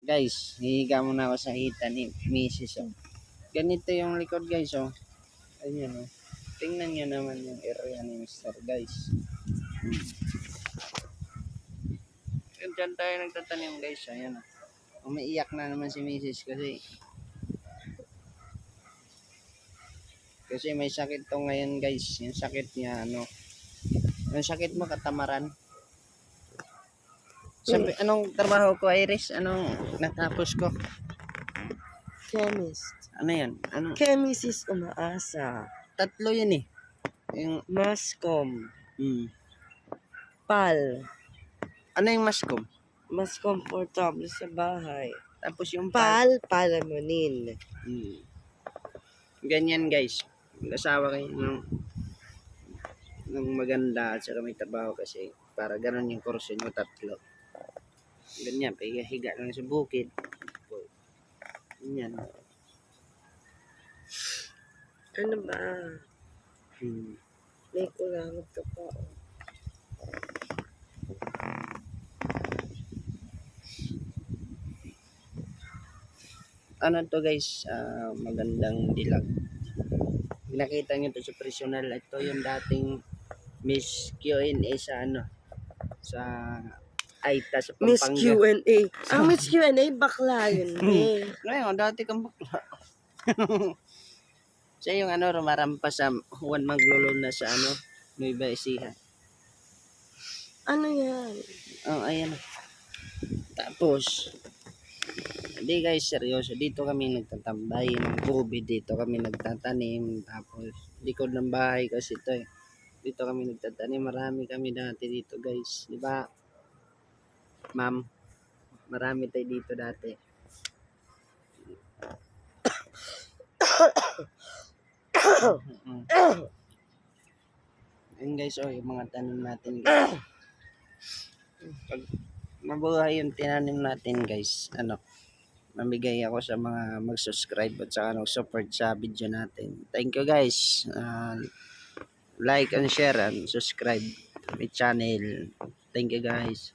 Guys, hihiga muna ako sa hita ni Mrs. Oh. Ganito yung likod guys oh. Ayan oh. Tingnan nyo naman yung area ni Mr. guys. Diyan tayo nagtatanim guys. Ayan oh. Umiiyak na naman si Mrs. kasi may sakit to ngayon guys. Yung sakit niya ano. Yung sakit mo katamaran. Sabi, anong trabaho ko Iris? Anong natapos ko? Chemist. Ano yan? Ano? Chemist is umaasa. Tatlo yun eh. Yung Mascom. Pal. Ano yung mascom? Mas comfortable sa bahay. Tapos yung Palamunin. Ganyan guys. Mag-asawa kayo ng maganda at saka may trabaho kasi para ganun yung kurso nyo tatlo. Ganyan, higa lang sa bukid. Ganyan. Ano ba? May kulangot ka pa. Ano to guys, magandang dilag. Nakita nyo to sa personal. Ito yung dating Miss Q&A sa ano, sa Aita sa Pampanga. Miss Q&A. Ang Miss Q&A, bakla yun eh. Ngayon, dati kang bakla. Siya yung ano, rumarampas sa Juan Maglolo na sa ano, Nueva Ecija. Ano yan? Oh, ayan. Tapos, hindi guys, seryoso. Dito kami nagtatambay ng COVID. Dito kami nagtatanim. Tapos, likod ng bahay kasi ito eh. Dito kami nagtatanim. Marami kami dati dito guys. Di ba? Ma'am, marami tayo dito dati. Ayun guys, oh, yung mga tanim natin guys. Pag mabuhay yung tinanim natin guys, ano, mamigay ako sa mga mag-subscribe at saka support sa video natin. Thank you guys. Like and share and subscribe to my channel. Thank you guys.